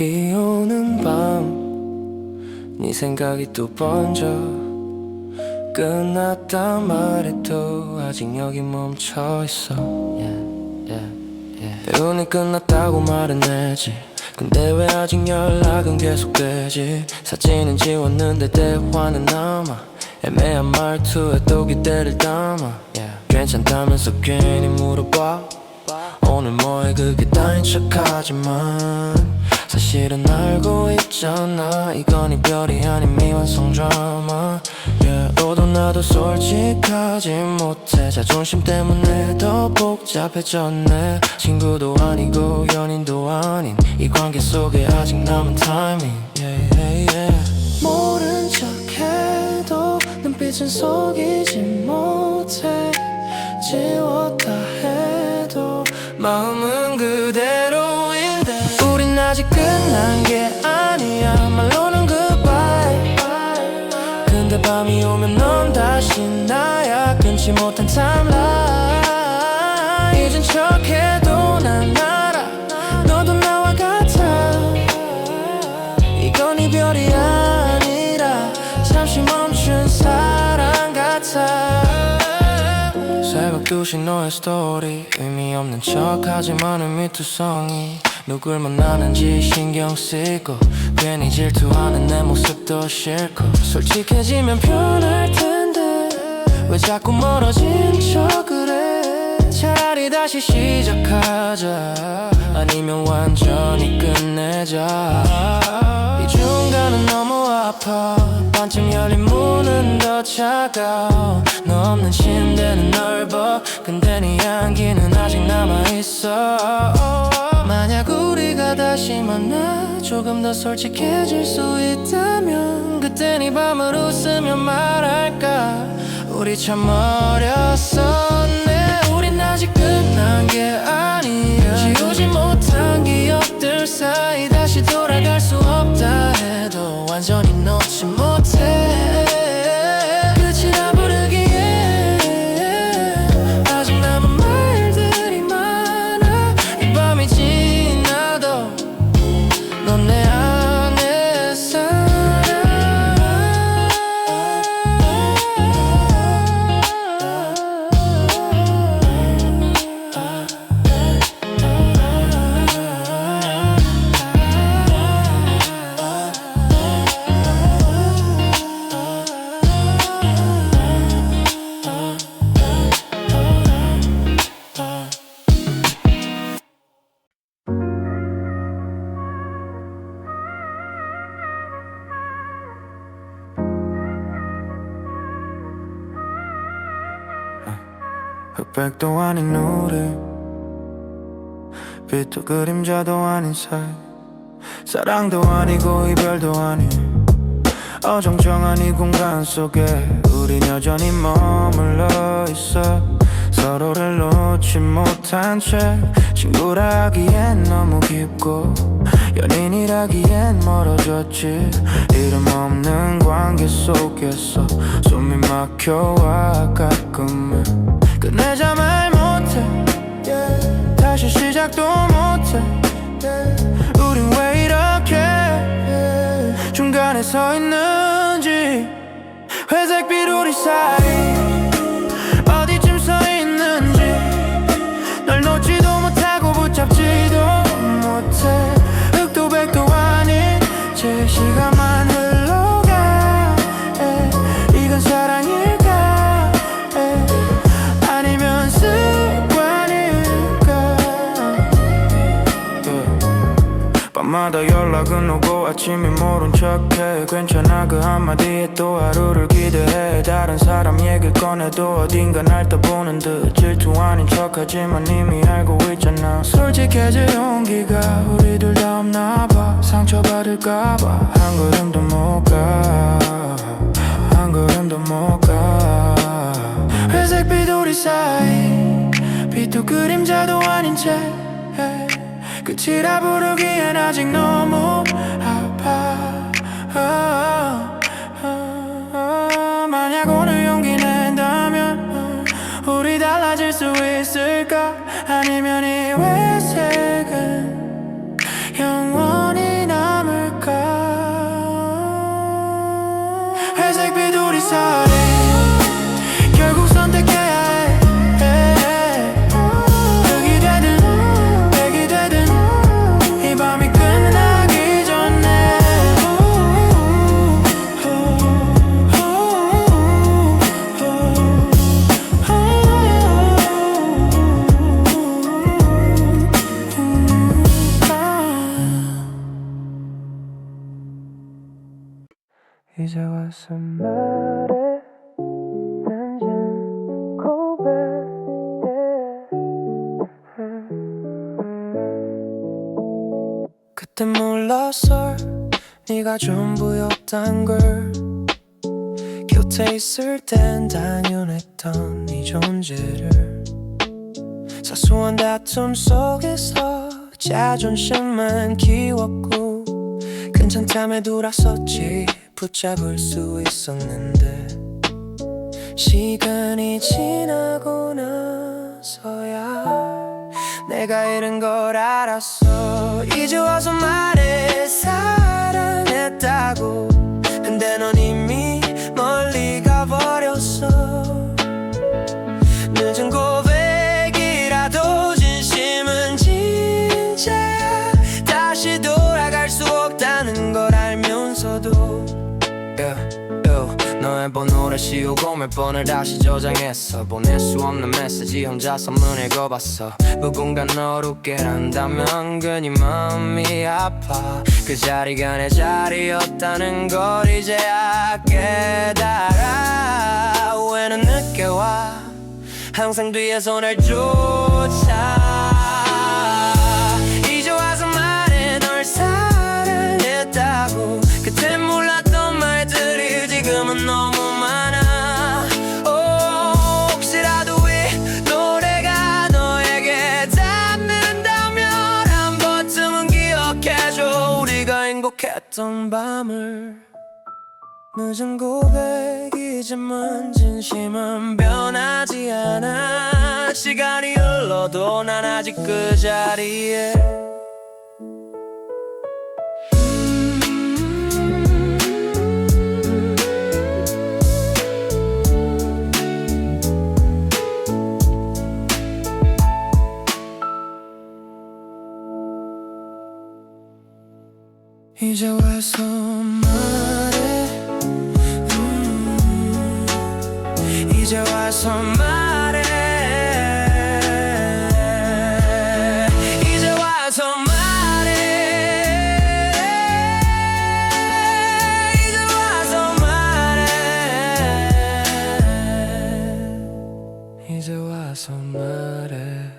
비 오는 밤 네 생각이 또 번져 끝났단 말해도 아직 여기 멈춰있어 배운이 끝났다고 말은 했지 근데 왜 아직 연락은 계속되지 사진은 지웠는데 대화는 남아 애매한 말투에 또 기대를 담아 괜찮다면서 괜히 물어봐 오늘 뭐해 그게 따윈 척하지만 사실은 알고 있잖아 이건 이별이 아닌 미완성 드라마 너도 나도 솔직하지 못해 자존심 때문에 더 복잡해졌네 친구도 아니고 연인도 아닌 이 관계 속에 아직 남은 타이밍 모른 척해도 눈빛은 속이지 못해 지웠다 해도 마음은 그대로인데 우린 아직 끝난 게 아니야 말로는 goodbye 근데 밤이 오면 넌 다시 나야 끊지 못한 timeline 잊은 척해도 난 알아 너도 나와 같아 이건 이별이 아니라 잠시 멈춘 사랑 같아 새벽 2시 너의 스토리 의미 없는 척하지만은 미투성이 누굴 만나는지 신경 쓰이고 괜히 질투하는 내 모습도 싫고 솔직해지면 편할 텐데 왜 자꾸 멀어진 척을 해 차라리 다시 시작하자 아니면 완전히 끝내자 이 중간은 너무 아파 반쯤 열린 문은 더 차가워 너 없는 침대는 넓어 근데 네 향기는 아직 남아있어 만약 우리가 다시 만나 조금 더 솔직해질 수 있다면 그땐 이 밤을 웃으며 말할까 우리 참 어렸었네 우린 아직 끝난 게 아니야 지우지 못한 기억들 사이 다시 돌아갈 수 없다 해도 완전히 놓지 못해 끝이라 부르기에 아직 남은 말들이 많아 이 밤이 지나도 넌 내 안에 살아 흑백도 아닌 우리 빛도 그림자도 아닌 사이 사랑도 아니고 이별도 아닌 어정쩡한 이 공간 속에 우린 여전히 머물러 있어 서로를 놓지 못한 채 친구라 하기엔 너무 깊고 연인이라기엔 멀어졌지 이름 없는 관계 속에서 숨이 막혀와 가끔은 끝내자 말 못해 다시 시작도 못해 우린 왜 이렇게 중간에 서 있는지 회색 비루리 사이 어디쯤 서 있는지 널 놓지도 못하고 붙잡지도 못해 흑도 백도 아닌 제 시간만 흘러가 이건 사랑일까 아니면 습관일까 밤마다 연락은 오고 아침이 모른 척해 괜찮아 그 한마디에 또 하루를 기대해 다른 사람 얘기를 꺼내도 어딘가 날 떠보는 듯 질투 아닌 척하지만 이미 알고 있잖아 솔직해질 용기가 우리 둘 다 없나봐 상처받을까봐 한 걸음도 못 가 한 걸음도 못 가 회색 비둘이 사이 빛도 그림자도 아닌 채 끝이라 부르기엔 아직 너무 아파 만약 오늘 용기 낸다면 우리 달라질 수 있을까 아니면 이 회색은 영원히 나 이제 와서 말해 늦은 고백에 그땐 몰랐어 네가 전부였단 걸 곁에 있을 땐 당연했던 네 존재를 사소한 다툼 속에서 자존심만 키웠고 괜찮다며 돌았었지 붙잡을 수 있었는데 시간이 지나고 나서야 내가 잃은 걸 알았어 이제 와서 말해 사랑했다고 근데 넌 이미 멀리 가버렸어 늦은 고백이라도 진심은 진짜야 다시 돌아갈 수 없다는 걸 알면서도 너의 번호를 씌우고 몇 번을 다시 저장했어 보낼 수 없는 메시지 혼자서만 읽어봤어 누군가 너를 웃게 한다면 은근히 마음이 아파 그 자리가 내 자리였다는 걸 이제야 깨달아 후회는 늦게 와 항상 뒤에서 날 쫓아 이제 와서 말해 널 사랑했다고 그때 몰랐던 말들이 지금은 너무 많아 혹시라도 이 노래가 너에게 닿는다면 한 번쯤은 기억해줘 우리가 행복했던 밤을 늦은 고백이지만 진심은 변하지 않아 시간이 흘러도 난 아직 그 자리에 이제 와서 말해 이제 와서 말해 이제 와서 말해 이제 와서 말해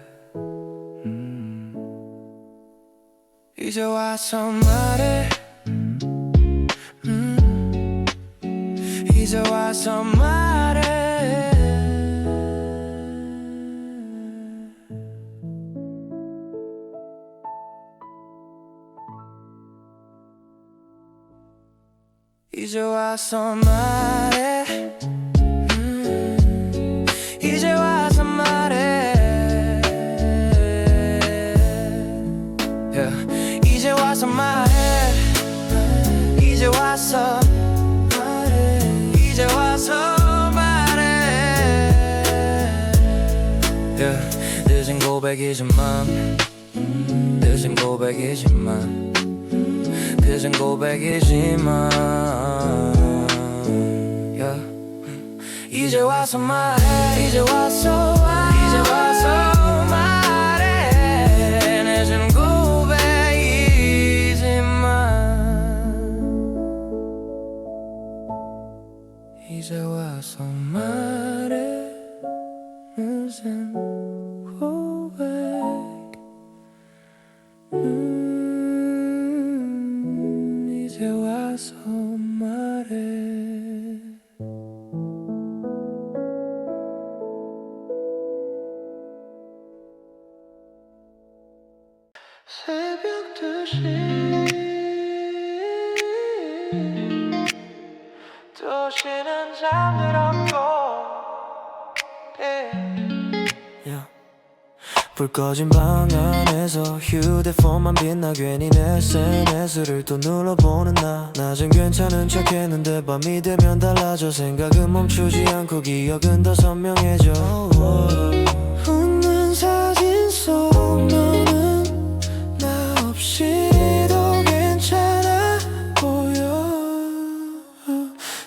이제 와서 말해 이제 와서 말해 이제 와서 말해 이제 와서 말해 이제 와서 말해 이제 와서 말해 이제 와서 말해 이제 와서 말해 늦은 고백이지만 늦은 고백이지만 늦은 고백이지만 이제 와서 말해 이제 와서 이제 와서 말해 늦은 이제 와서 말해 늦은 고백 이제 와서 말해 새벽 2시 도시는 잠들었고 불 꺼진 방 안에서 휴대폰만 빛나 괜히 내 SNS를 또 눌러보는 나 낮엔 괜찮은 척했는데 밤이 되면 달라져 생각은 멈추지 않고 기억은 더 선명해져 웃는 사진 속 너는 나 없이도 괜찮아 보여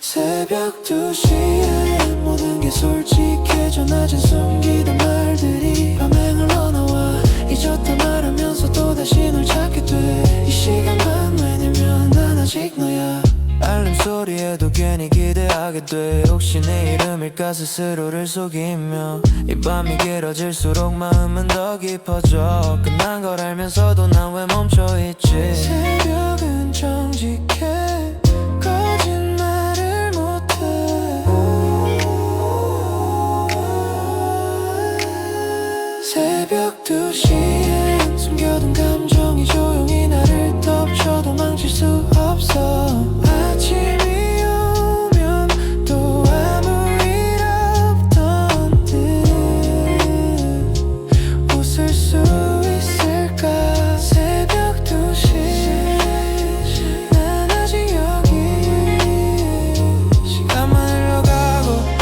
새벽 2시에 모든 게 솔직해져 낮엔 숨기던 말들이 밤에 흘러나와 잊었다 말하면서 또다시 널 찾게 돼 이 시간만 왜냐면 난 아직 너야 알림 소리에도 괜히 기대하게 돼. 혹시 내 이름일까 스스로를 속이며 이 밤이 길어질수록 마음은 더 깊어져. 끝난 걸 알면서도 난 왜 멈춰있지. 새벽은 정직해 거짓말을 못해. 새벽 2시엔 숨겨둔 감정이 조용히 나를 덮쳐도 망칠 수 없어. 아침이 오면 또 아무 일 없던 듯 웃을 수 있을까. 새벽 2시 난 아직 여기. 시간만 흘러가고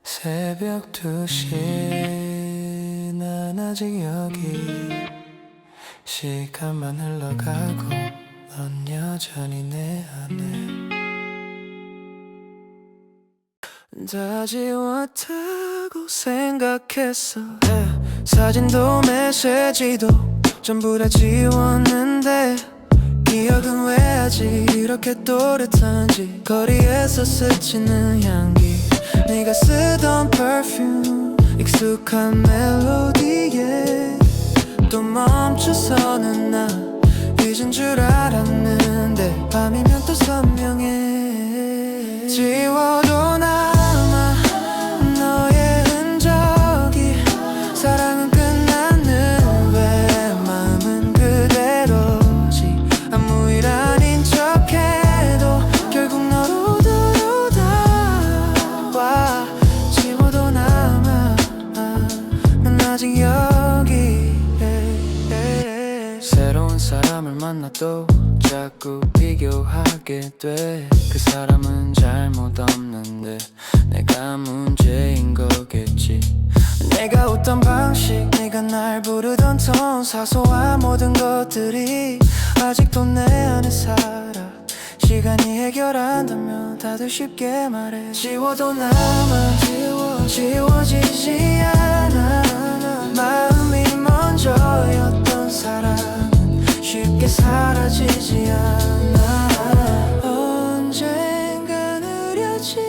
새벽 2시 난 아직 여기. 시간만 흘러가고 넌 여전히 내 안에. 다 지웠다고 생각했어. 사진도 메시지도 전부 다 지웠는데 기억은 왜 아직 이렇게 또렷한지. 거리에서 스치는 향기, 네가 쓰던 perfume, 익숙한 멜로디에 또 멈춰서는 나 잊은 줄 알았는데 밤이면 또 선명해. 지워도 남아 너의 흔적이. 사랑은 끝났는 왜 마음은 그대로지. 아무 일 아닌 척해도 결국 너로 돌아와. 지워도 남아 난 아직 여기. 새로운 사람을 만나도 자꾸 비교하게 돼. 그 사람은 잘못 없는데 내가 문제인 거겠지. 내가 웃던 방식, 네가 날 부르던 톤, 사소한 모든 것들이 아직도 내 안에 살아. 시간이 해결한다면 다들 쉽게 말해. 지워도 남아 지워지지 않아. 마음이 먼저였던 사랑은 쉽게 사라지지 않아. 언젠간 흐려질까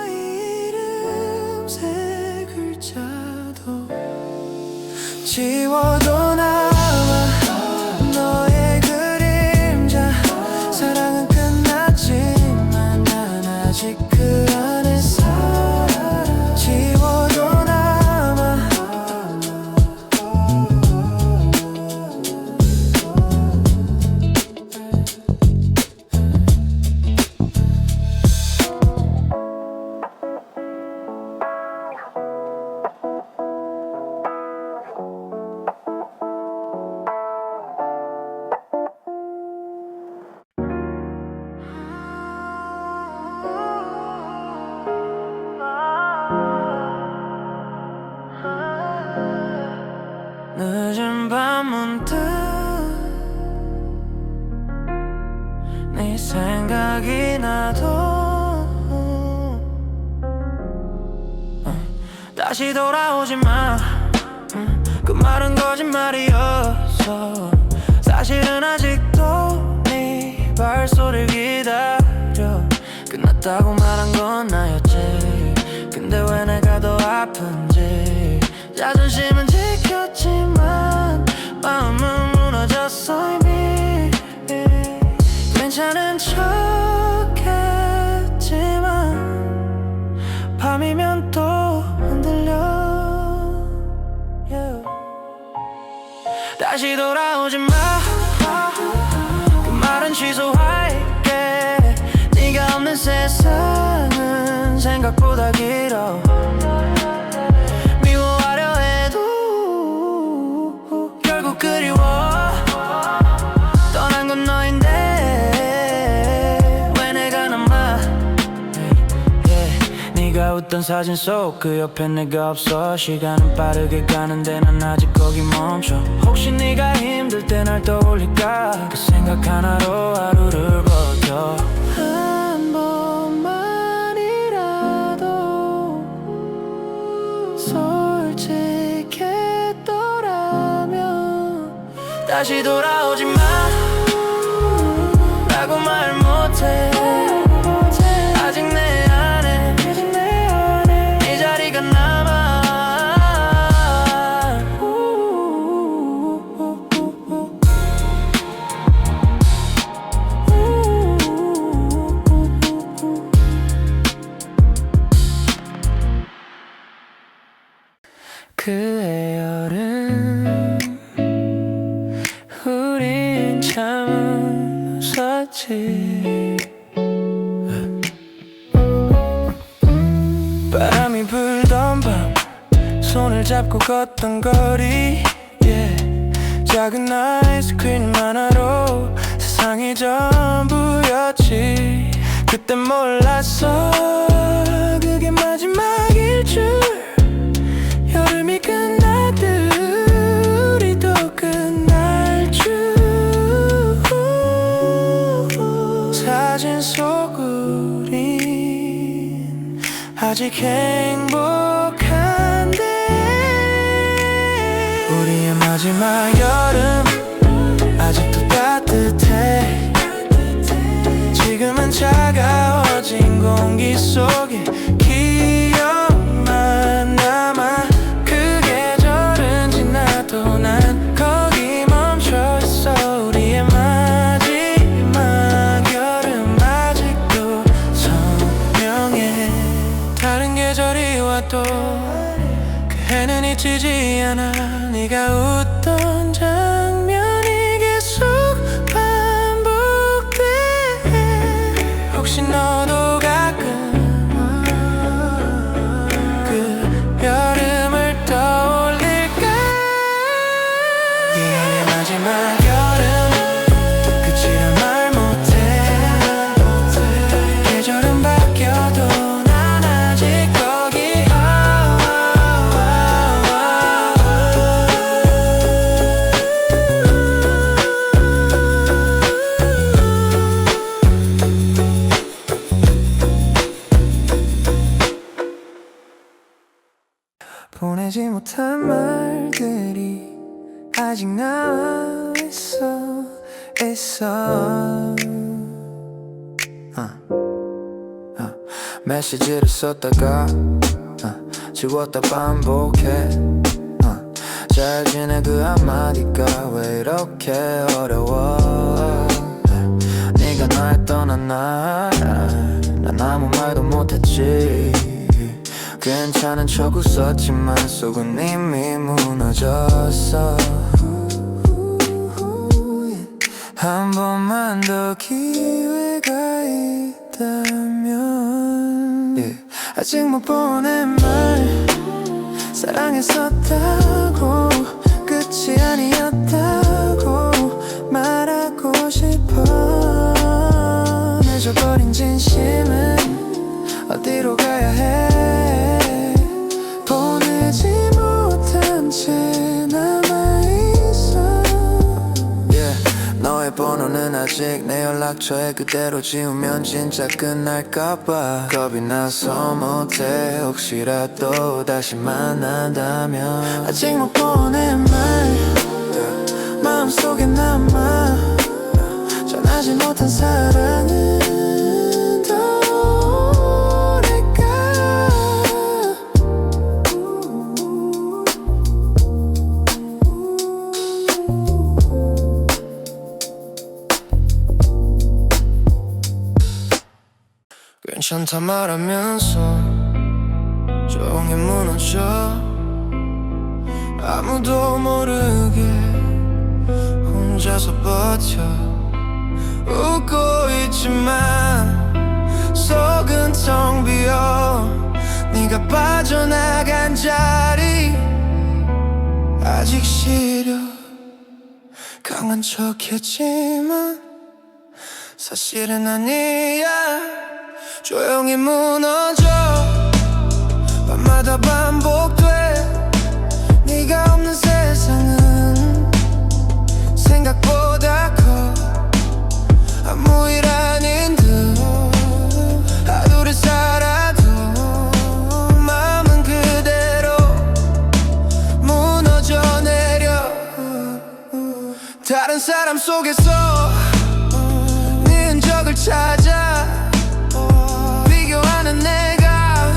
이름 세 글자도. 지워도 남아 너의 그림자. 사랑은 끝났지만 난 아직 그 안에 살아. 지워도 남아 늦은 밤 문득 네 생각이 나도 다시 돌아오지 마. 그 말은 거짓말이었어. 사실은 아직도 네 발소리를 기다려. 끝났다고 말한 건 나였지. 근데 왜 내가 더 아픈지. 자존심은 지켰지만 마음은 무너졌어 이미. 괜찮은 척했지만 밤이면 또 흔들려. 다시 돌아오지 마. 그 말은 취소할게. 네가 없는 세상은 생각보다 길어. 미워하려 해도 결국 그리워. 떠난 건 너인데 왜 내가 남아. 네가 네가 웃던 사진 속 그 옆에 내가 없어. 시간은 빠르게 가는데 난 아직 거기 멈춰. 혹시 네가 힘들 때 날 떠올릴까 그 생각 하나로 하루를 버텨. 한 번만이라도 솔직했더라면 다시 돌아오지 마 라고 말 못해. 아직 내 안에 네 자리가 남아. 그해 여름 우린 참 웃었지. 바람이 불던 밤 손을 잡고 걷던 거리 yeah. 작은 아이스크림 하나로 세상이 전부였지. 그땐 몰랐어 그게 마지막일 줄. 여름이 끝나듯 우리도 끝날 줄. 사진 속 우린 아직 행복한데 우리의 마지막 여름 아직도 따뜻해. 지금은 차가워진 공기 속에 기억만 남아. 그 계절은 지나도 난 거기 멈춰있어. 우리의 마지막 여름 아직도 선명해. 다른 계절이 와도 그 해는 잊히지 않아. 네가 웃던 장면이 계속 반복돼. 혹시 너도 가끔 그 여름을 떠올릴까? 네 마지막 여름 끝이란 말 못해. 계절은 바뀌어도 난 아직 거기. 보내지 못한 말들이 아직 남아있어. 메시지를 썼다가 지웠다 반복해. 잘 지내 그 한마디가 왜 이렇게 어려워. 네가 날 떠난 날 난 아무 말도 못했지. 괜찮은 척 웃었지만 속은 이미 무너졌어. 한 번만 더 기회가 있다면 아직 못 보낸 말 사랑했었다고 끝이 아니었다고 말하고 싶어. 늦어버린 진심은 어디로 가야 해. 보내지 못한 채 남아있어. 너의 번호는 아직 내 연락처에 그대로 지우면 진짜 끝날까봐 겁이 나서 못해. 혹시라도 다시 만난다면 아직 못 보낸 말 마음속에 남아. 전하지 못한 사랑은 괜찮다 말하면서 조용히 무너져. 아무도 모르게 혼자서 버텨. 웃고 있지만 속은 텅 비어. 네가 빠져나간 자리 아직 시려. 강한 척했지만 사실은 아니야. 조용히 무너져. 밤마다 반복돼. 네가 없는 세상은 생각보다 커. 아무 일 아닌 듯 하루를 살아도 마음은 그대로 무너져 내려. 다른 사람 속에서 네 흔적을 찾아 비교하는 내가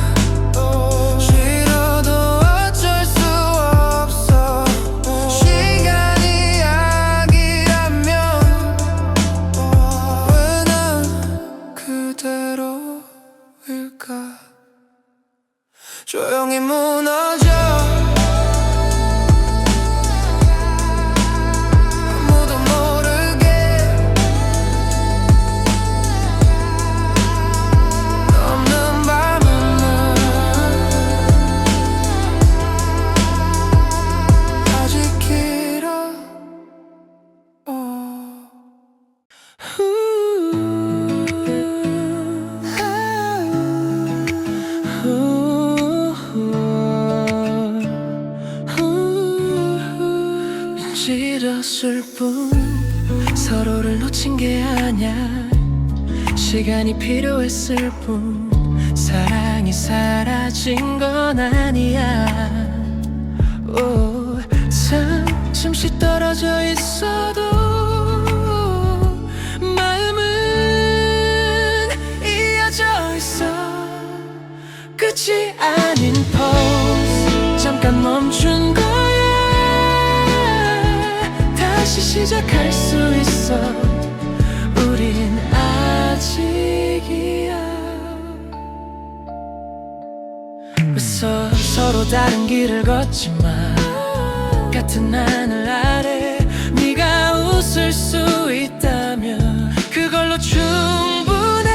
싫어도 어쩔 수 없어. 시간이 약이라면 왜 난 그대로일까. 조용히 무너져. 아무도 모르게 너 없는 밤은 아직 길어. 잊었을 뿐 서로를 놓친 게 아냐. 시간이 필요했을 뿐 사랑이 사라진 건 아니야. 오, 잠시 떨어져 있어도 마음은 이어져 있어. 끝이 아닌 pause 잠깐 멈춘 거야. 다시 시작할 수 있어. 우린 아직이야. 서로 다른 길을 걷지만 같은 하늘 아래 네가 웃을 수 있다면 그걸로 충분해.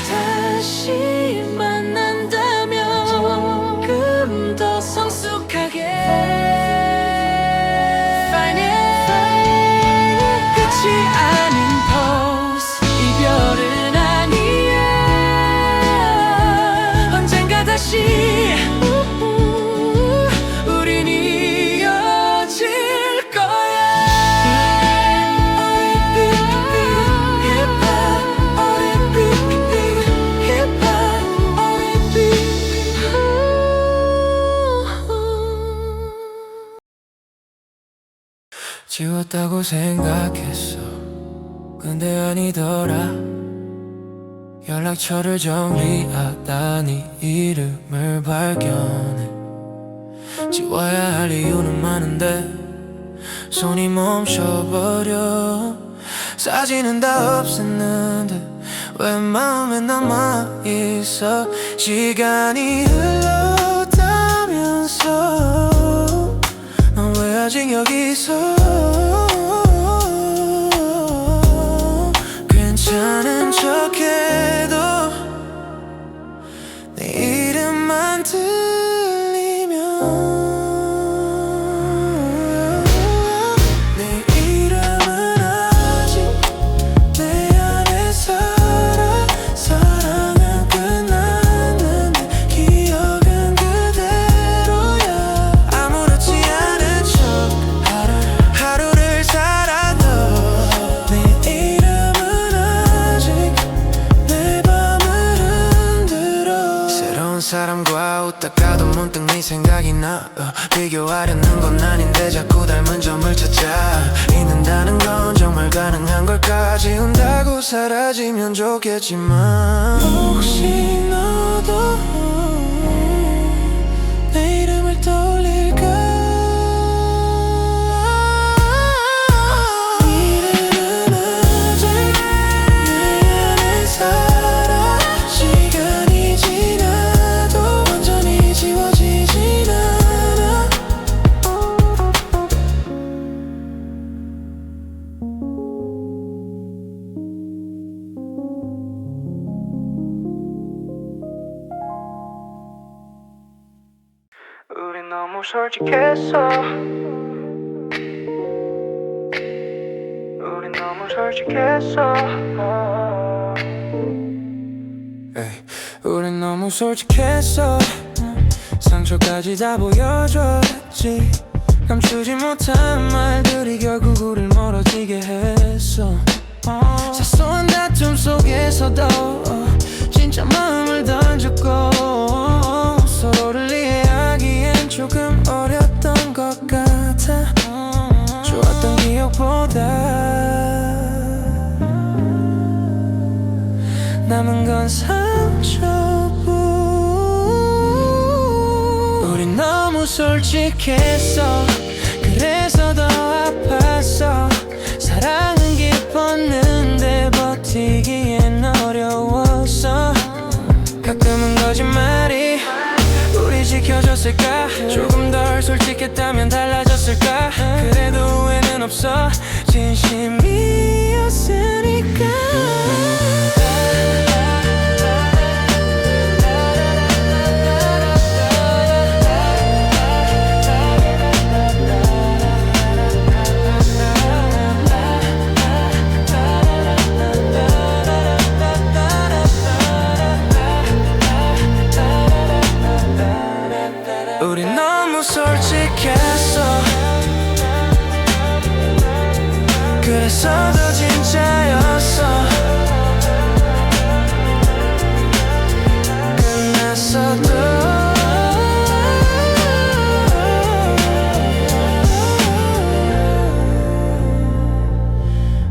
다시 만난다면 조금 더 성숙하게 끝이 아닌 pause 이별은 아니야. 언젠가 다시 우린 이어질 거야. 지웠다고 생각했어. 근데 아니더라. 연락처를 정리하다 네 이름을 발견해. 지워야 할 이유는 많은데 손이 멈춰버려. 사진은 다 없앴는데 왜 마음에 남아있어. 시간이 흘렀다면서 넌 왜 아직 여기 있어. 괜찮은 척해도 내 이름만 들리면 내 이름은 아직 내 안에 살아. 사랑은 끝났는데 기억은 그대로야. 아무렇지 않은 척 하루를 살아도 내 이름은 아직 내 밤을 흔들어. 새로운 사람과 웃다가도 문득 네 생각이 나. 비교하려는 건 아닌데 자꾸 닮은 점을 찾아. 잊는다는 건 정말 가능한 걸까. 지운다고 사라지면 좋겠지만 혹시 너도 내 이름을 떠올릴까. 이름은 아직 내 안에 살아. 시간이 지나도 완전히 지워지진 않아. 우린 너무 솔직했어. 우린 너무 솔직했어. 에이, 우린 너무 솔직했어. 상처까지 다 보여줬지. 감추지 못한 말들이 결국 우릴 멀어지게 했어. 사소한 다툼 속에서도 진짜 마음을 던졌고, 서로를 이해하기엔 조금 어렸던 것 같아. 좋았던 기억보다 남은 건 상처뿐. 우린 너무 솔직했어. 그래서 더 아팠어. 사랑은 깊었는데 버티기엔 어려웠어. 가끔은 거짓말이 우리 지켜줬을까? 조금 덜 솔직했다면 달라졌을까? 그래도 후회는 없어. 진심이었으니까. 우린 너무 솔직했어. 그래서 더 진짜였어. 끝났어도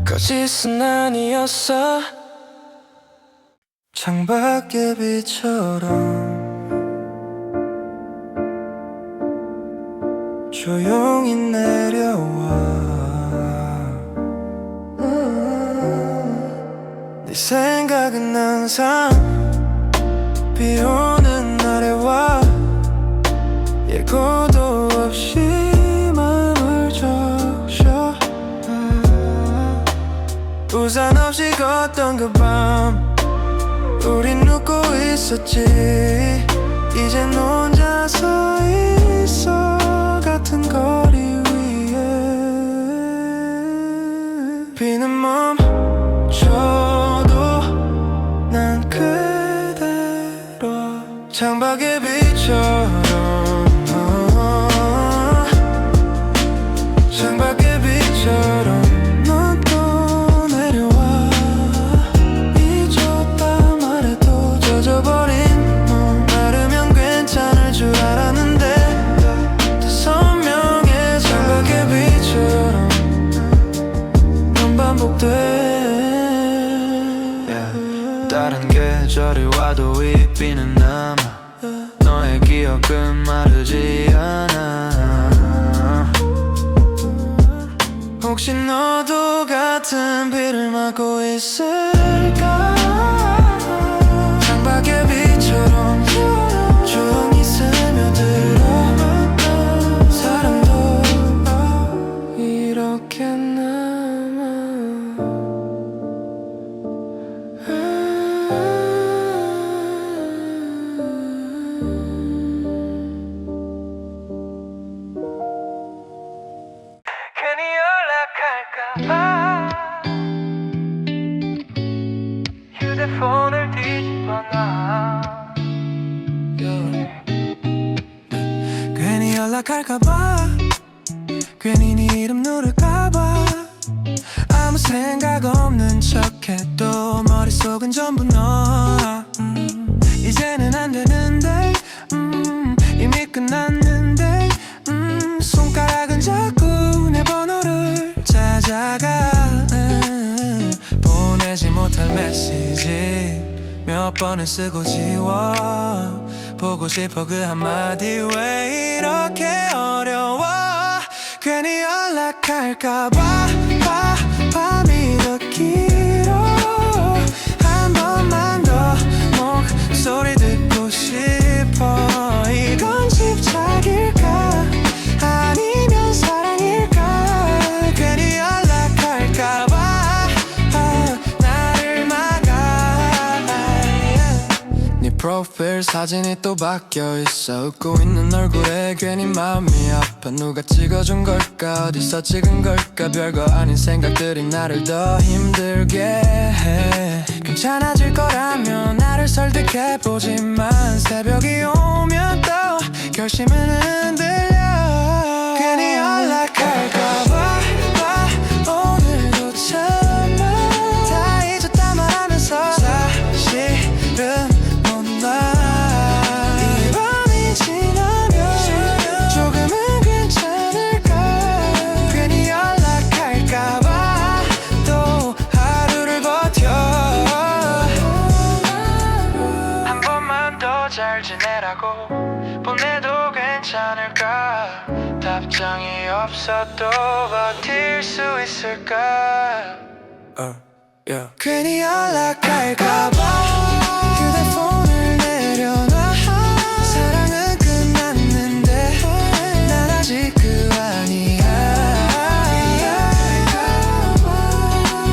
거짓은 아니었어. 창밖의 빛처럼 조용히 내려와. 네 생각은 항상 비오는 날에 와. 예고도 없이 마음을 적셔. 우산 없이 걷던 그 밤 우린 웃고 있었지. 이젠 혼자 서 있어. 같은 거리 위에 비는 멈춰도 난 그대로 창밖의 빛처럼 창밖의 빛처럼 넌 또 내려와. 잊었다 말해도 젖어버린 너 마르면 괜찮을 줄 알았는데 다른 계절이 와도 이 비는 남아. 너의 기억은 마르지 않아. 혹시 너도 같은 비를 맞고 있을까? 창밖의 빛처럼 조용히 스며들어. 사랑도 이렇게 괜히 연락할까봐 휴대폰을 뒤집어놔. 괜히 연락할까봐 괜히 네 이름 누를까봐 아무 생각 없는 척해도 머릿속은 전부 너야. 이제는 안 되는데 이미 끝났는데 손가락은 자꾸 내 번호를 찾아가. 보내지 못할 메시지 몇 번을 쓰고 지워. 보고 싶어 그 한마디 왜 이렇게 어려워. 괜히 연락할까봐 밤이 더 길어. 한 번만 더 목소리 듣고 싶어. 이건 집착일까 아니면 사랑일까. 괜히 연락할까봐 나를 막아. 네 프로필 사진이 또 바뀌어있어. 웃고 있는 얼굴에 괜히 마음이 아파. 누가 찍어준 걸까 어디서 찍은 걸까. 별거 아닌 생각들이 나를 더 힘들게 해. 괜찮아질 거라면 나를 설득해보지만 새벽이 오면 또 결심은 흔들려. 괜히 연락할까봐 오늘도 참아. 다 잊었다 말하면서 사실은 못 놔. 이 밤이 지나면 조금은 괜찮을까. 괜히 연락할까봐 또 하루를 버텨. 한 번만 더 잘 지내라고 보내도 괜찮을까. 답장이 없어도 버틸 수 있을까. 괜히 연락할까봐 휴대폰을 내려놔. 사랑은 끝났는데 난 아직 그 아니야.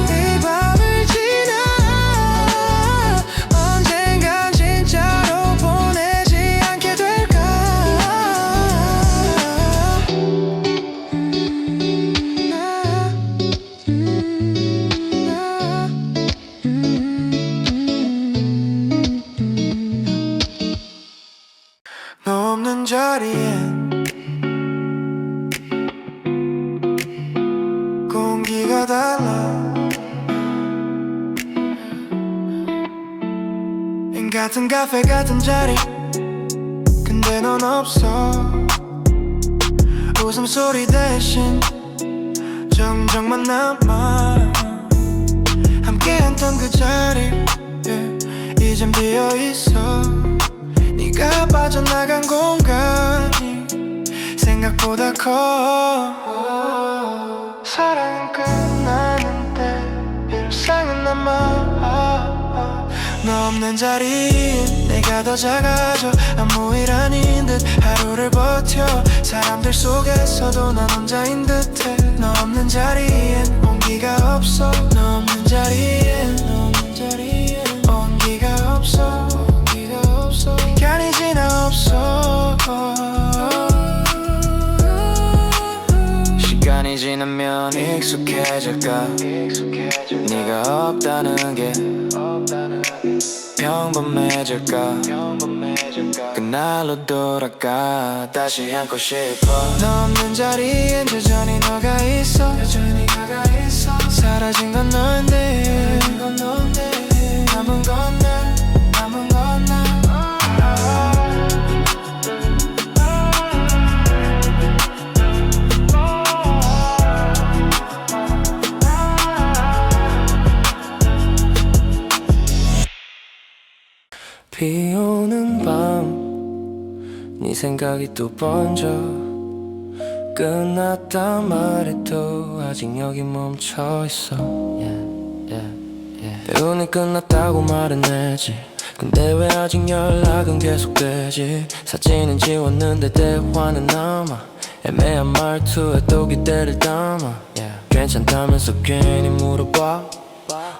이 밤을 지나 언젠간 진짜로 보내지 않게 될까. 너 없는 자리엔 공기가 달라. 같은 카페 같은 자리 근데 넌 없어. 웃음소리 대신 정적만 남아. 함께했던 그 자리 이젠 비어있어. 네가 빠져나간 공간이 생각보다 커. 사랑은 끝나는데 일상은 남아. 너 없는 자리엔 내가 더 작아져. 아무 일 아닌 듯 하루를 버텨. 사람들 속에서도 난 혼자인 듯해. 너 없는 자리엔 온기가 없어. 너 없는 자리엔 온기가 없어. 시간이 지나 없어. 시간이 지나면 익숙해질까. 네가 없다는 게 평범해질까. 그날로 돌아가 다시 안고 싶어. 너 없는 자리엔 여전히 너가 있어. 사라진 건 너인데 남은 건 나. 비 오는 밤 네 생각이 또 번져. 끝났단 말해도 아직 여기 멈춰있어. 배우니 끝났다고 말은 했지. 근데 왜 아직 연락은 계속되지. 사진은 지웠는데 대화는 남아. 애매한 말투에 또 기대를 담아. 괜찮다면서 괜히 물어봐.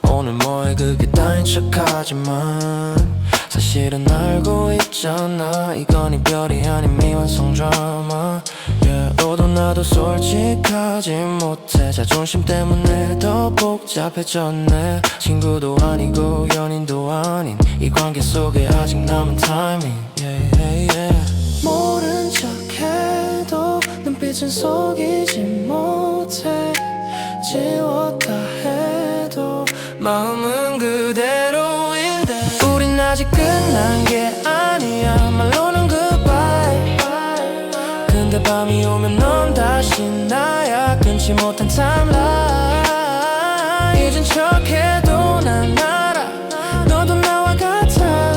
오늘 뭐해 그게 따윈 척하지만 사실은 알고 있잖아. 이건 이별이 아닌 미완성 드라마. 너도 나도 솔직하지 못해. 자존심 때문에 더 복잡해졌네. 친구도 아니고 연인도 아닌 이 관계 속에 아직 남은 타이밍. 모른 척해도 눈빛은 속이지 못해. 지웠다 해도 마음은 그대로인데. 우린 아직 끝난 게 아니야. 말로는 goodbye. 근데 밤이 오면 넌 다시 나야. 끊지 못한 타임라인. 잊은 척해도 난 알아. 너도 나와 같아.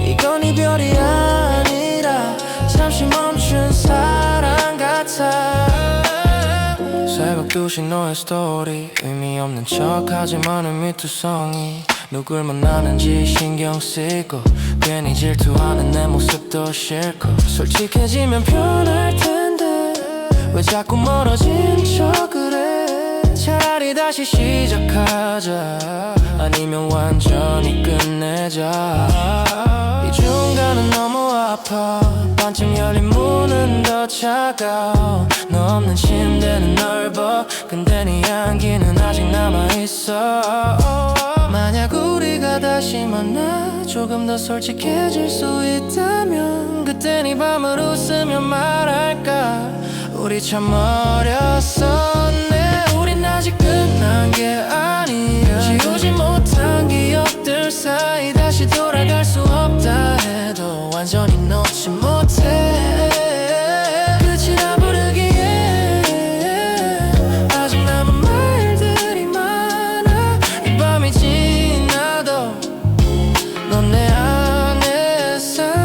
이건 이별이 아니라 잠시 멈춘 사랑 같아. 새벽 2시 너의 스토리 의미 없는 척하지만은 미투성이. 누굴 만나는지 신경 쓰이고 괜히 질투하는 내 모습도 싫고. 솔직해지면 편할 텐데 왜 자꾸 멀어진 척을 해. 차라리 다시 시작하자. 아니면 완전히 끝내자. 이 중간은 넘어와. 아파 반쯤 열린 문은 더 차가워 너 없는 침대는 넓어 근데 네 향기는 아직 남아있어 만약 우리가 다시 만나 조금 더 솔직해질 수 있다면 그땐 이 밤을 웃으며 말할까 우리 참 어렸었네 우린 아직 끝난 게 아니야 지우지 못한 기억들 사이 다시 돌아갈 수 없다 해도 완전히 놓지 못해 끝이라 부르기에 아직 남은 말들이 많아 이 밤이 지나도 넌 내 안에 살아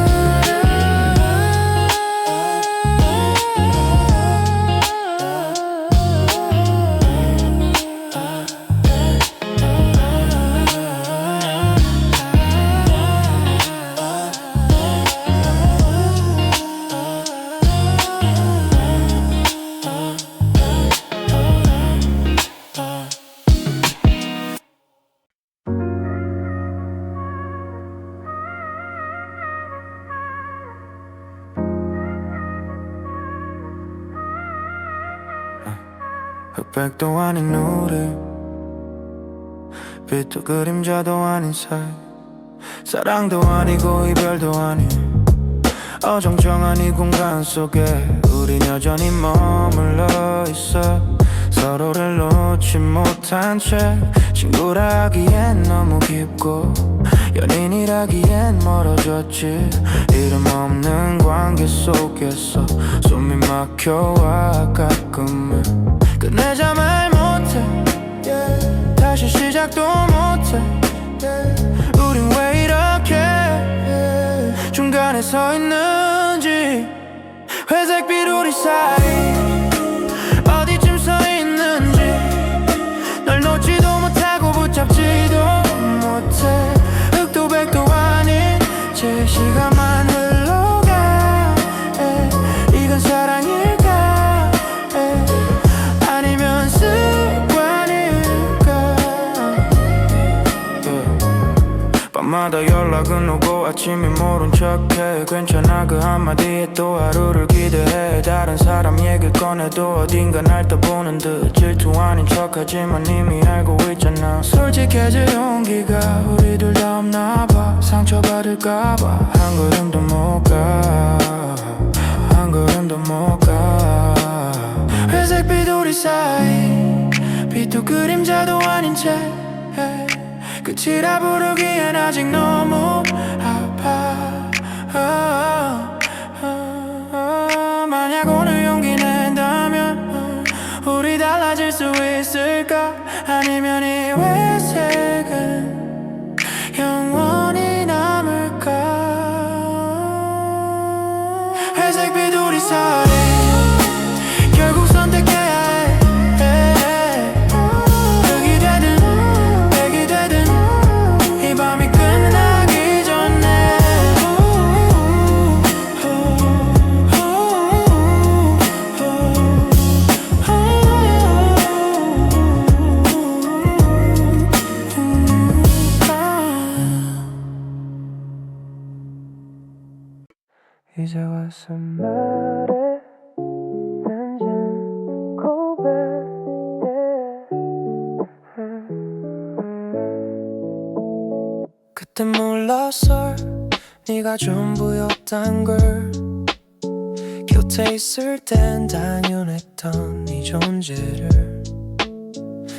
흑백도 아닌 우리 빛도 그림자도 아닌 사이 사랑도 아니고 이별도 아닌 어정쩡한 이 공간 속에 우린 여전히 머물러 있어 서로를 놓지 못한 채 친구라 하기엔 너무 깊고 연인이라기엔 멀어졌지 이름 없는 관계 속에서 숨이 막혀와 가끔은 끝내자 말 못해 다시 시작도 못해 우린 왜 이렇게 중간에 서 있는지 회색빛 우리 사이 어디쯤 서 있는지 널 놓지도 못하고 붙잡지도 못해 흑도 백도 아닌 제 시간만 흘러가 이건 사랑일까 아니면 습관일까 밤마다 연락은 오고 아침에 모른 척해 괜찮아 그 한마디에 또 하루를 기대해 다른 사람 얘기를 꺼내도 어딘가 날 떠보는 듯 질투 아닌 척하지만 이미 알고 있잖아 솔직해질 용기가 우리 둘 다 없나 봐 상처받을까 봐 한 걸음도 못 가 한 걸음도 못 가 회색빛 우리 사이 빛도 그림자도 아닌 채 끝이라 부르기엔 아직 너무 아파 만약 오늘 용기 낸다면 우리 달라질 수 있을까 아니면 이 회색은 영원히 남을까 회색빛 우리 사이 결국 선택해야 해 흑이 되든 백이 되든 이 밤이 끝나기 전에 이제 와서 말해 난진 고백해 그때 몰랐어 네가 전부였단 걸 곁에 있을 땐 당연했던 네 존재를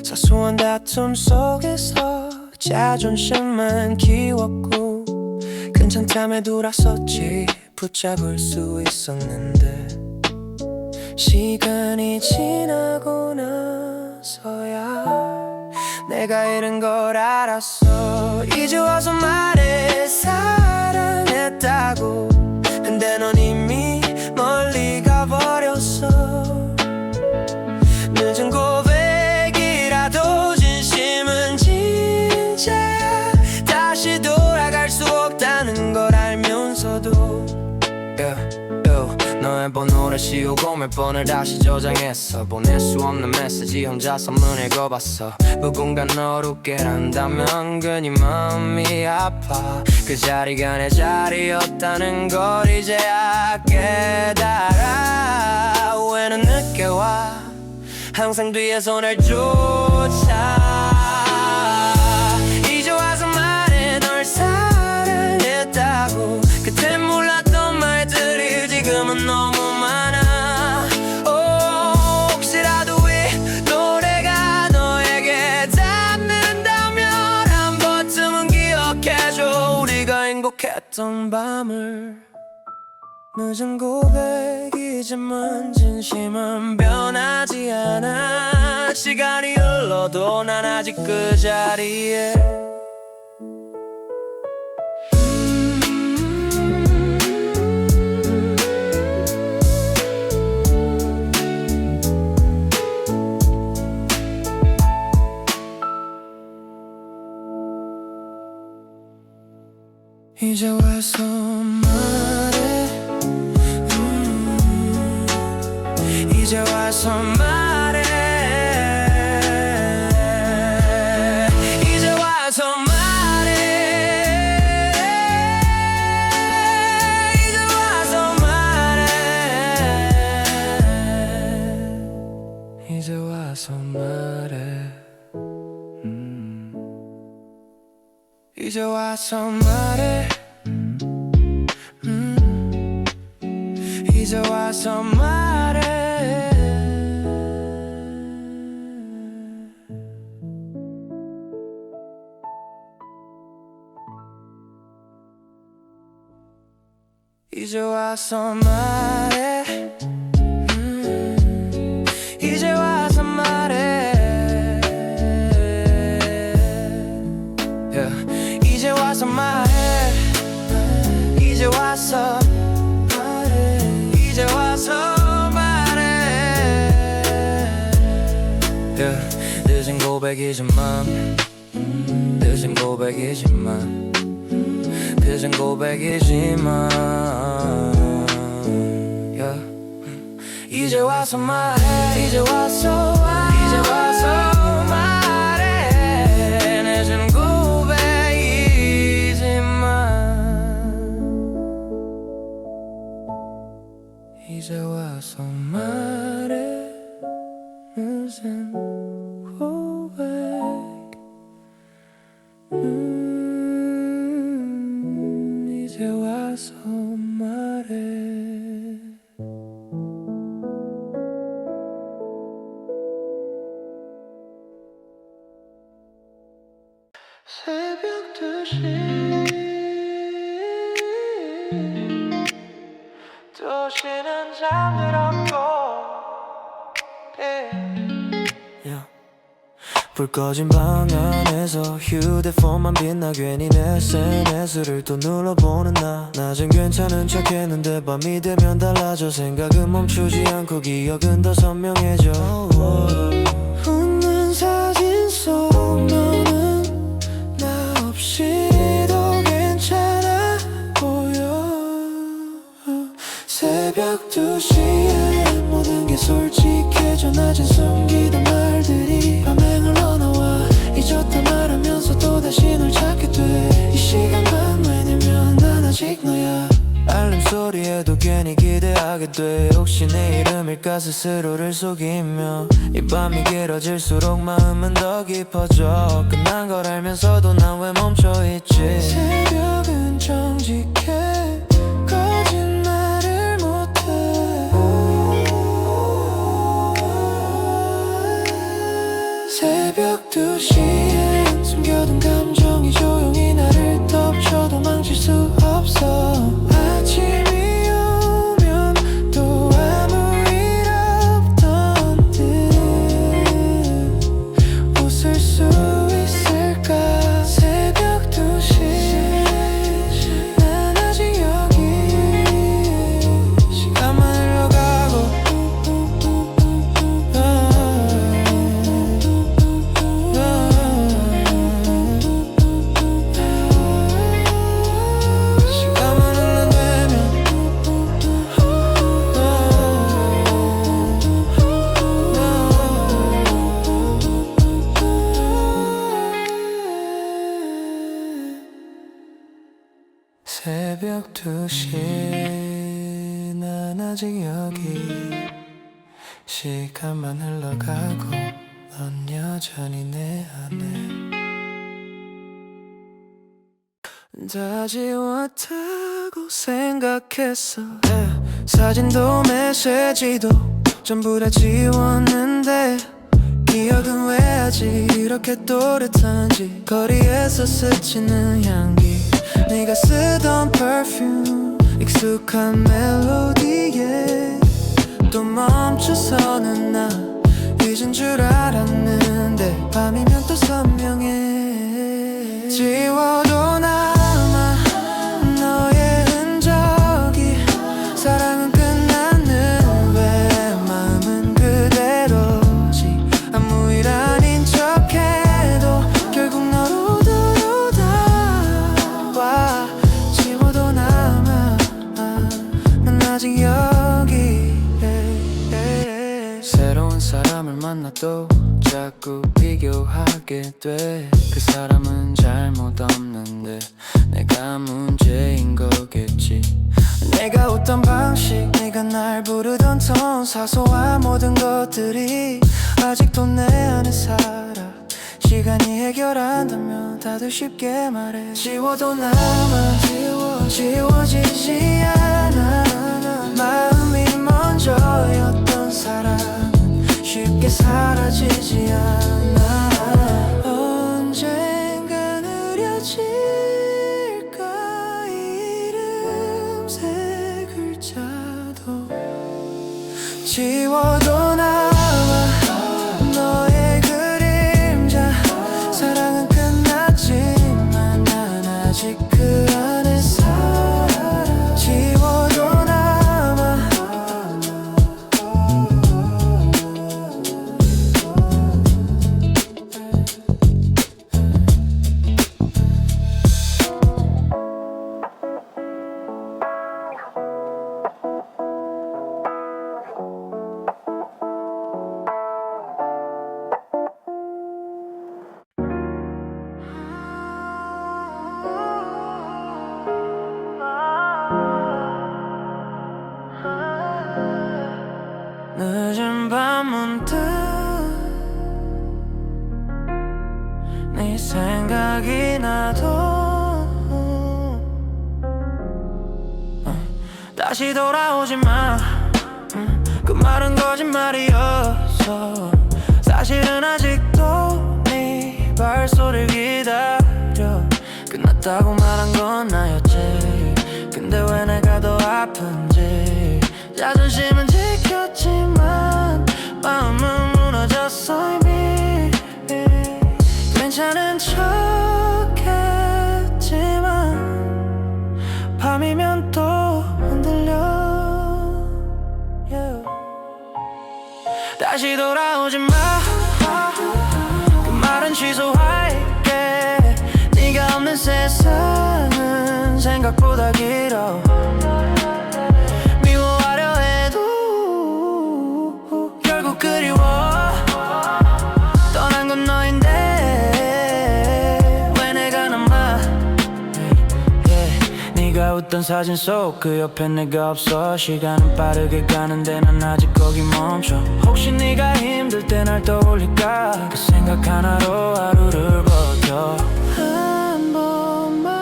사소한 다툼 속에서 자존심만 키웠고 괜찮다며 돌아섰지 붙잡을 수 있었는데 시간이 지나고 나서야 내가 잃은 걸 알았어 이제 와서 말해 사랑했다고 근데 넌 이미 멀리 가버렸어 늦은 고백이라도 진심은 진짜야 다시 돌아갈 수 없다는 걸 알면서도 너의 번호를 씌우고 몇 번을 다시 저장했어. 보낼 수 없는 메시지 혼자 선문 읽어봤어. 누군가 너를 웃게 한다면 괜히 마음이 아파. 그 자리가 내 자리였다는 걸 이제야 깨달아. 후회는 늦게 와 항상 뒤에서 날 쫓아. 이제 와서 말해 널 사랑했다고. 그땐 몰랐던 말들이 지금은 너무 많아. 혹시라도 이 노래가 너에게 닿는다면 한 번쯤은 기억해줘. 우리가 행복했던 밤을. 늦은 고백이지만 진심은 변하지 않아. 시간이 흘러도 난 아직 그 자리에. 이제 와서 말해. 이제 와서 말해. 이제 와서 말해. 이제 와서 말해. 이제 와서 말해. 이제 와서 말해. 이제 와서 말해. 이제 와서 말해. 이제 와서 말해. 이제 와서 말해. 이제 와서 말해. 이제 와서 말해. 늦은 고백이지만 늦은 고백이지만 늦은 고백이지만 이제 와서 말해. 이제 와서 이제 와서 말해. 늦은 고백이지만 이제 와서 말해. 늦은 고백. 이제 와서 말해. 새벽 2시 도시는 잠들었고 불 꺼진 방 안에서 휴대폰만 빛나 괜히 내 SNS를 또 눌러보는 나. 낮엔 괜찮은 척했는데 밤이 되면 달라져. 생각은 멈추지 않고 기억은 더 선명해져. 웃는 사진 속 너는 나 없이도 괜찮아 보여. 새벽 2시에 모든 게 솔직해져. 낮엔 숨기던 말들이 밤에 흘러나와. 잊었다 말하면서 또다시 널 찾게 돼. 이 시간만 왜냐면 난 아직 너야. 알림 소리에도 괜히 기대하게 돼. 혹시 내 이름일까 스스로를 속이며. 이 밤이 길어질수록 마음은 더 깊어져. 끝난 걸 알면서도 난 왜 멈춰있지. 새벽은 정직해. 거짓말을 못해. 새벽 2시엔 숨겨둔 감정이 조용히 나를 덮쳐도 망칠 수 없어. 아침이 오면 또 아무 일 없던 듯. 웃을 수 있을까. 새벽 2시 난 아직 여기. 시간만 흘러가고 시간만 흘러내면 새벽 2시 난 아직 여기 시간만 흘러가고 넌 여전히 내 안에 다 지웠다고 생각했어 사진도 메시지도 전부 다 지웠는데 기억은 왜 아직 이렇게 또렷한지 거리에서 스치는 향기 네가 쓰던 perfume 익숙한 멜로디에 또 멈춰서는 나 잊은 줄 알았는데 밤이면 또 선명해 지워도 남아 너의 흔적이 사랑은 끝났는데 마음은 그대로지 아무 일 아닌 척해도 결국 너로 돌아와 지워도 남아 난 아직 여기 새로운 사람을 만나도 자꾸 비교하게 돼 그 사람은 잘못 없는데 내가 문제인 거겠지 내가 웃던 방식 네가 날 부르던 톤 사소한 모든 것들이 아직도 내 안에 살아 시간이 해결한다면 다들 쉽게 말해 지워도 남아 지워지지 않아 마음이 먼저였던 사랑은 쉽게 사라지지 않아 언젠간 흐려질까 이름 세 글자도 지워도 남아 너의 그림자 사랑은 끝났지만 난 아직 그 안에 살아 지워도 남아 늦은 밤 문득 네 생각이 나도 다시 돌아오지 마 그 말은 거짓말이었어 사실은 아직도 네 발소리를 기다려 끝났다고 말한 건 나였지 근데 왜 내가 더 아픈지 자존심은 지켰지만 마음은 무너졌어 이미 괜찮은 척했지만 밤이면 또 흔들려 다시 돌아오지 마 그 말은 취소할게 네가 없는 세상은 생각보다 길어 미워하려 해도 결국 그리워 떠난 건 너인데 왜 내가 남아 네가 웃던 사진 속 그 옆에 내가 없어 시간은 빠르게 가는데 난 아직 거기 멈춰 혹시 네가 힘들 때 날 떠올릴까 그 생각 하나로 하루를 버텨 한 번만이라도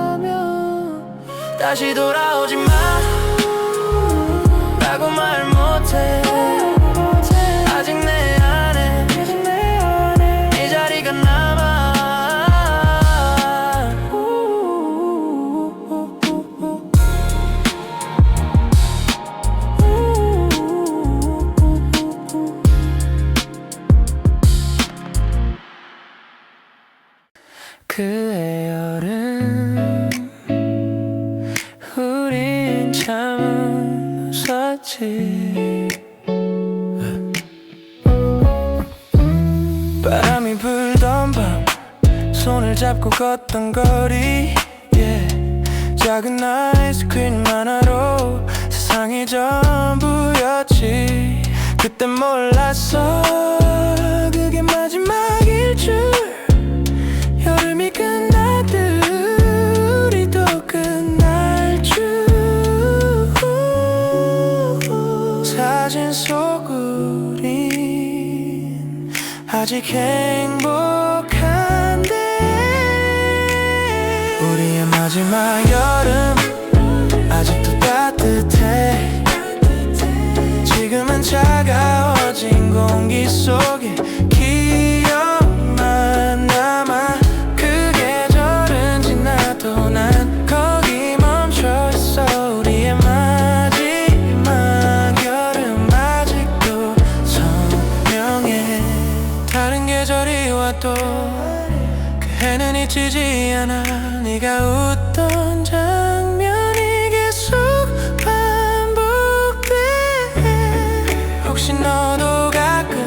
솔직했더라면 다시 돌아오지 마 라고 말 못해 아직 내 안에 네 자리가 남아 그해 여름 우린 참 웃었지 바람이 불던 밤 손을 잡고 걷던 거리 작은 아이스크림 하나로 세상이 전부였지 그땐 몰랐어 그게 아직 행복한데 우리의 마지막 여름 아직도 따뜻해 지금은 차가워진 공기 속에 기억만 남아 그 계절은 지나도 난 거기 멈춰있어 우리의 마지막 여름 아직도 선명해 다른 계절이 와도 그 해는 잊히지 않아 네가 웃던 장면이 계속 반복돼 혹시 너도 가끔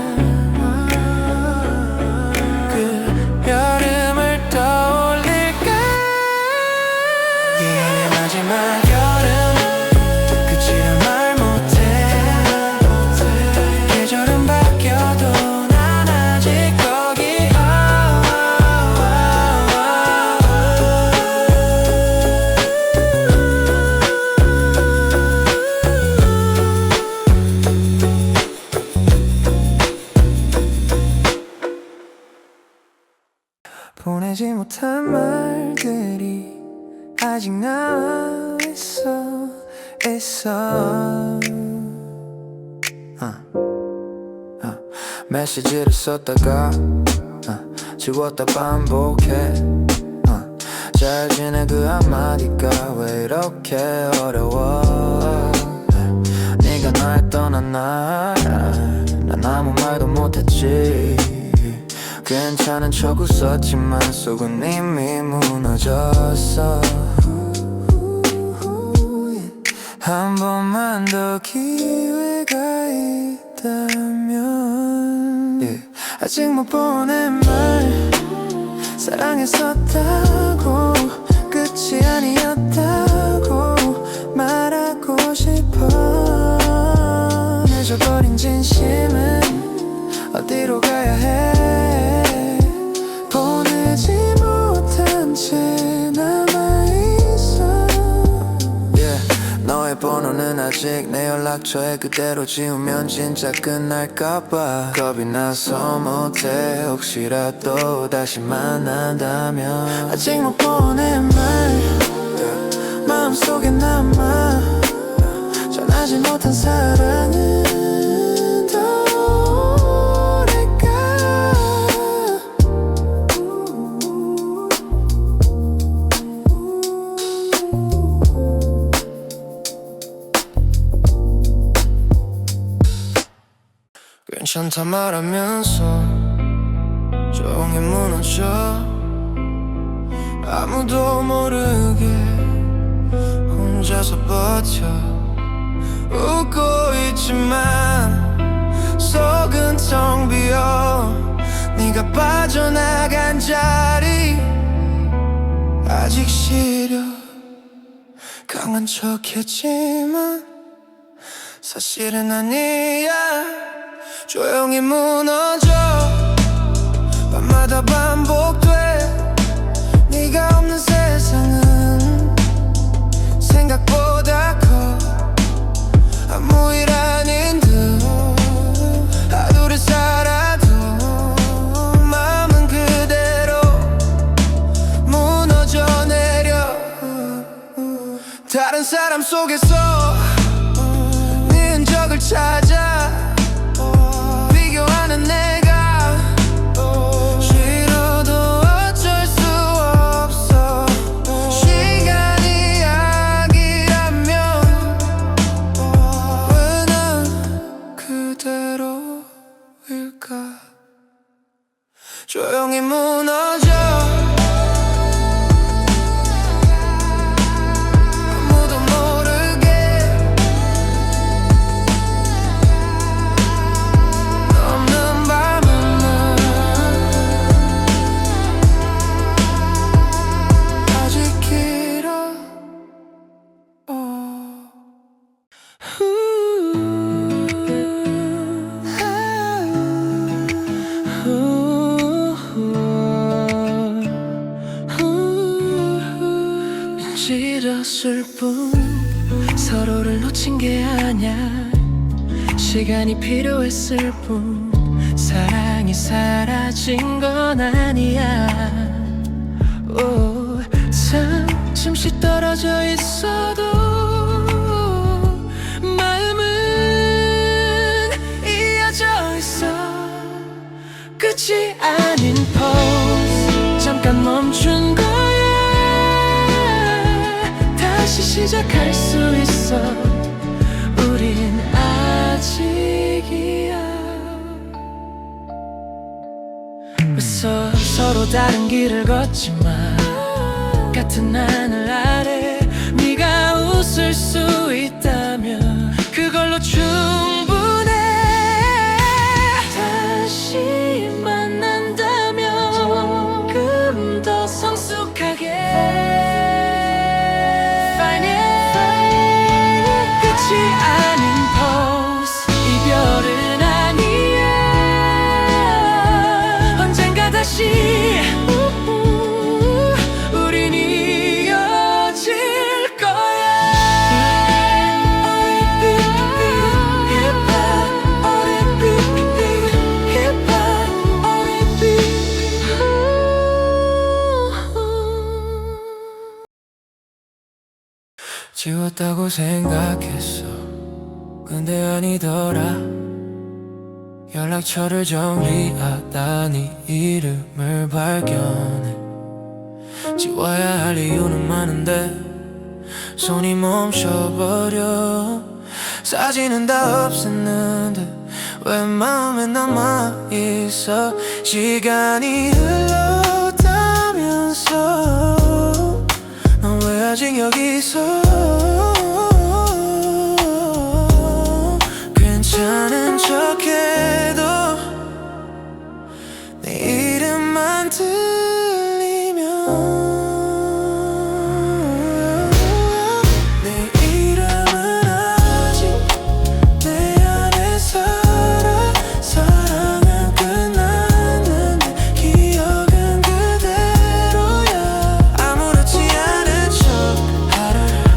그 여름을 떠올릴까 이게 마지막 여름 끝이란 말 못해 계절은 바뀌어도 난 아직 거기 보내지 못한 말들이 아직 남아있어 메시지를 썼다가 지웠다 반복해 잘 지내 그 한마디가 왜 이렇게 어려워 네가 날 떠난 날 난 아무 말도 못했지 괜찮은 척 웃었지만 속은 이미 무너졌어 한 번만 더 기회가 있다면 아직 못 보낸 말 사랑했었다고 끝이 아니었다고 말하고 싶어 늦어버린 진심은 어디로 가야 해 보내지 못한 채 남아있어 너의 번호는 아직 내 연락처에 그대로 지우면 진짜 끝날까봐 겁이 나서 못해 혹시라도 다시 만난다면 아직 못 보낸 말 마음속에 남아 전하지 못한 사랑은 괜찮다 말하면서 조용히 무너져 아무도 모르게 혼자서 버텨 웃고 있지만 속은 텅 비어 네가 빠져나간 자리 아직 시려 강한 척했지만 사실은 아니야 조용히 무너져 밤마다 반복돼 네가 없는 세상은 생각보다 커 아무 일 아닌 듯 하루를 살아도 마음은 그대로 무너져 내려 다른 사람 속에서 네 흔적을 찾아 비교하는 내가 싫어도 어쩔 수 없어 시간이 약이라면 왜 난 그대로일까 조용히 무너져 싫었을 뿐 서로를 놓친 게 아냐 시간이 필요했을 뿐 사랑이 이미 사라진 건 아니야. 오, 참 잠시 떨어져 있어도 마음은 이어져 있어. 끝이 아닌 pause, 잠깐 멈춘 거야. 다시 시작할 수 있어. 우린 아직이야. 벌써 서로 다른 길을 걷지만 같은 하늘 아래 네가 웃을 수 있다면 그걸로 충분해. 다시 만난다면 조금 더 성숙하게 Find it. 끝이 아닌 pause, 이별은 아니야. 언젠가 다시 우린 이어질 거야. 지웠다고 생각했어. 근데 아니더라. 연락처를 정리하다 네 이름을 발견해. 지워야 할 이유는 많은데 손이 멈춰버려. 사진은 다 없앴는데 왜 마음에 남아있어. 시간이 흘러가면서 넌 왜 아직 여기 있어. 괜찮은 척해도 내 이름만 들리면 내 이름은 아직 내 안에 살아. 사랑은 끝났는데 기억은 그대로야. 아무렇지 않은 척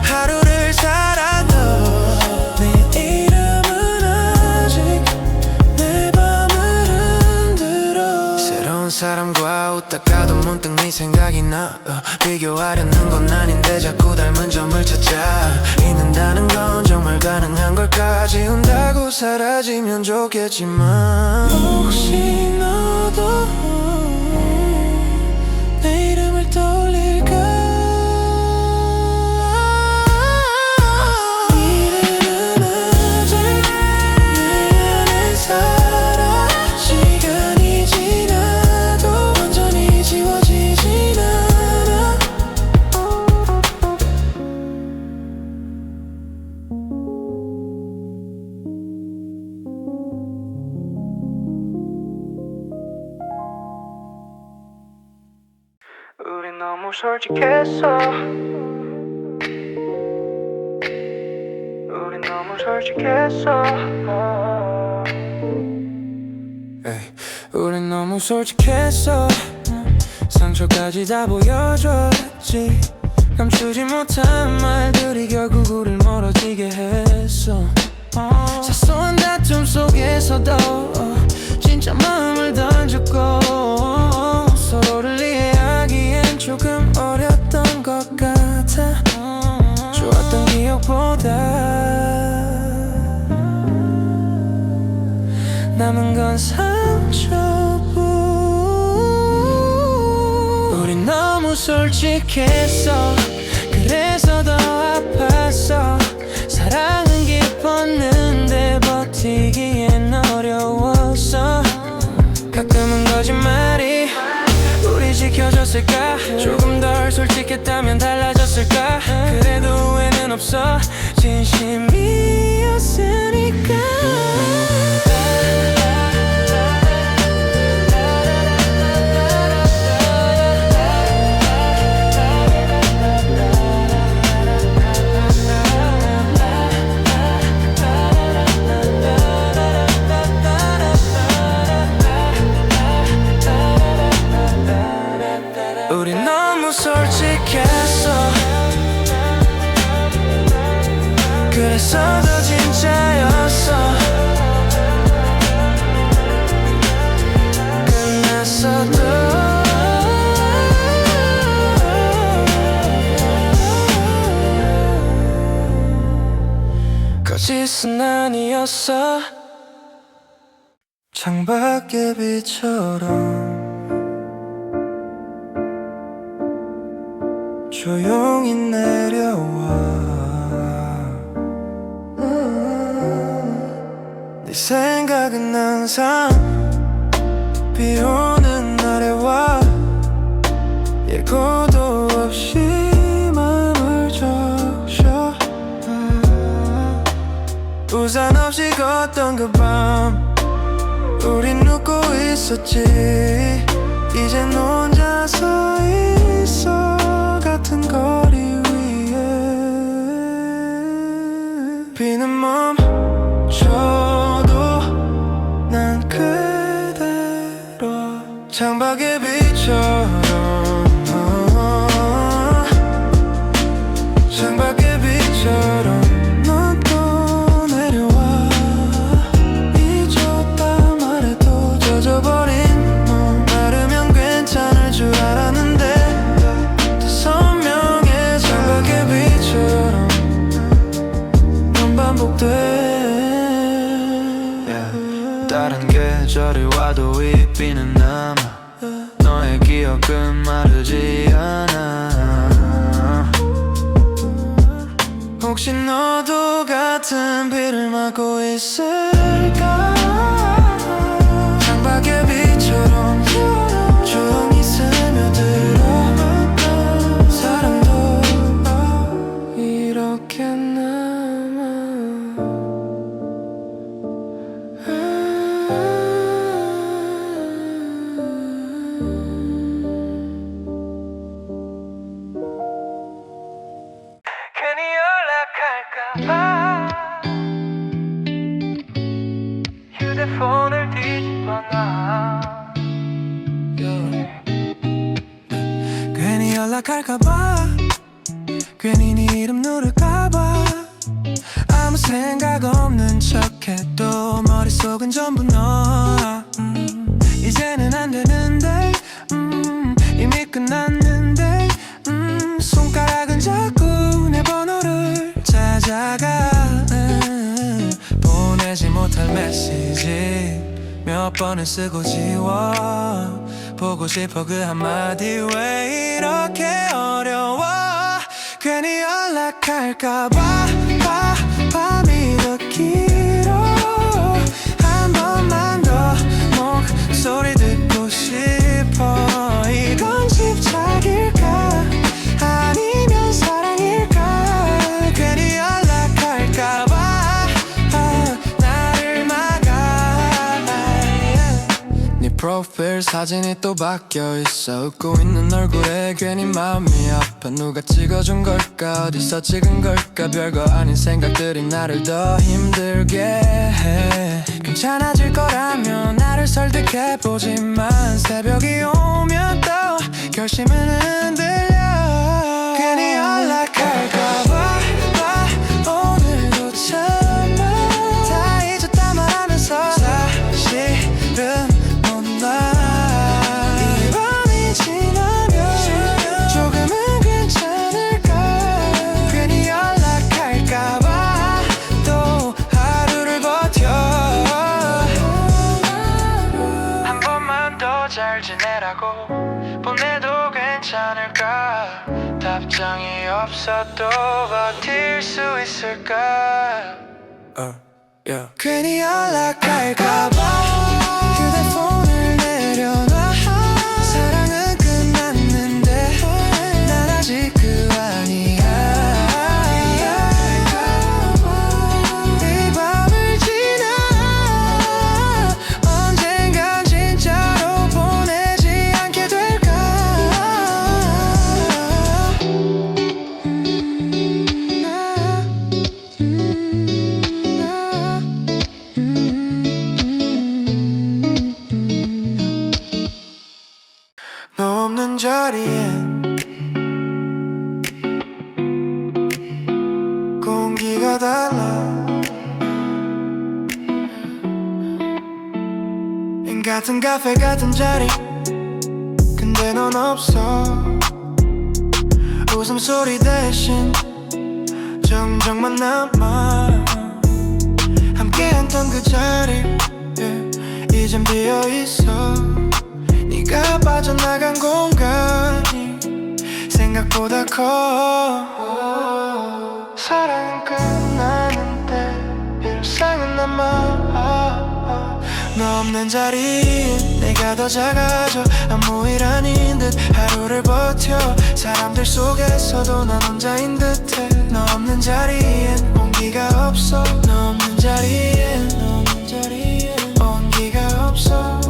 하루를 살아도 내 이름은 아직 내 밤을 흔들어. 새로운 사람과 웃다가도 문득 네 생각이 나. 비교하려는 건 아닌데 자꾸 닮은 점을 찾아. 잊는다는 건 정말 가능한 걸까. 지운다고 사라지면 좋겠지만 혹시 너도 내 이름을 떠올릴까. 이름은 아직 내 안에 살아. 시간이 지나도 완전히 지워지진 않아. 우린 너무 솔직했어. 우린 너무 솔직했어. 우린 너무 솔직했어. 상처까지 다 보여줬지. 감추지 못한 말들이 결국 우릴 멀어지게 했어. 사소한 다툼 속에서도 진짜 마음을 던졌고 서로를 이해하기엔 조금 어렸던 것 같아. 좋았던 기억보다 남은 건 상처뿐. 우린 너무 솔직했어. 그래서 더 아팠어. 사랑은 깊었는데 버티기엔 어려웠어. 가끔은 거짓말이 우리 지켜줬을까. 조금 덜 솔직했다면 달라졌을까. 그래도 후회는 없어. 진심이었으니까. 우린 너무 솔직했어. 그래서 더 진짜였어. 거짓은 아니었어. 창밖의 비처럼 조용히 내려와. 네 생각은 항상 비 오는 날에 와. 예고도 없이 맘을 적셔. 우산 없이 걷던 그 밤 우린 웃고 있었지. 이젠 혼자 서 있어 같은 거리 위에. 비는 멈춰도 난 그대로 창밖의 빛처럼. 창밖의 빛처럼 넌 또 내려와. 잊었다 말해도 젖어버린 너 나르면 괜찮을 줄 알았는데 더 선명해. 창밖의 빛처럼 넌 반복돼. 다른 계절이 와도 이 비는 남아. 너의 기억은 마르지 않아. 혹시 너도 같은 비를 맞고 있을까? 창밖의 빛처럼 조용히 스며들어. 사랑도 이렇게 남아. 괜히 연락할까봐 휴대폰을 뒤집어 놔. 괜히 연락할까봐 괜히 네 이름 누를까봐 아무 생각 없는 척해도 머릿속은 전부 너. 이제는 안 되는데 이미 끝났는데 손가락은 자꾸 내 번호를 찾아가. 보내지 못할 메시지 몇 번을 쓰고 지워. 보고 싶어 그 한마디 왜 이렇게 어려워. 괜히 연락할까봐 밤이 더 길어. 한 번만 더 목소리 듣고 싶어. 이건 집착일까 아니면 사랑일까. 괜히 연락할까봐 나를 막아. 네 프로필 사진이 또 바뀌어있어. 웃고 있는 얼굴에 괜히 마음이 아파. 누가 찍어준 걸까 어디서 찍은 걸까. 별거 아닌 생각들이 나를 더 힘들게 해. 괜찮아질 거라면 나를 설득해보지만 새벽이 오면 또 결심은 흔들려. 괜히 연락할까봐 오늘도 참아. 다 잊었다 말하면서 사실은 몰라. 이 밤이 지나면 조금은 괜찮을까. 괜히 연락할까봐 또 하루를 버텨. 한 번만 더 잘 지내라고 보내도 괜찮을까. 답장이 없어도 버틸 수 있을까. 괜히 연락할까봐 휴대폰을 내려놔. 사랑은 끝났는데 난 아직 그 아니야. 이 밤을 지나 언젠간 진짜로 보내지 않게 될까. 너 없는 자리엔 공기가 달라. 같은 카페 같은 자리 근데 넌 없어. 웃음소리 대신 정적만 남아. 함께했던 그 자리 이젠 비어있어. 네가 빠져나간 공간이 생각보다 커. 사랑은 끝나는데 일상은 남아. 너 없는 자리엔 내가 더 작아져. 아무 일 아닌 듯 하루를 버텨. 사람들 속에서도 난 혼자인 듯해. 너 없는 자리엔 온기가 없어. 너 없는 자리엔 온기가 없어.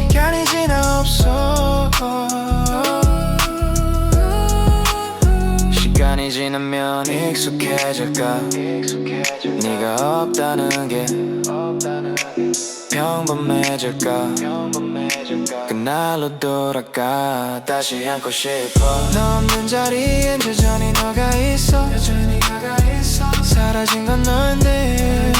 시간이 지나 없어. 시간이 지나면 익숙해질까. 네가 없다는 게 평범해질까. 그날로 돌아가 다시 안고 싶어. 너 없는 자리엔 여전히 너가 있어. 사라진 건 너인데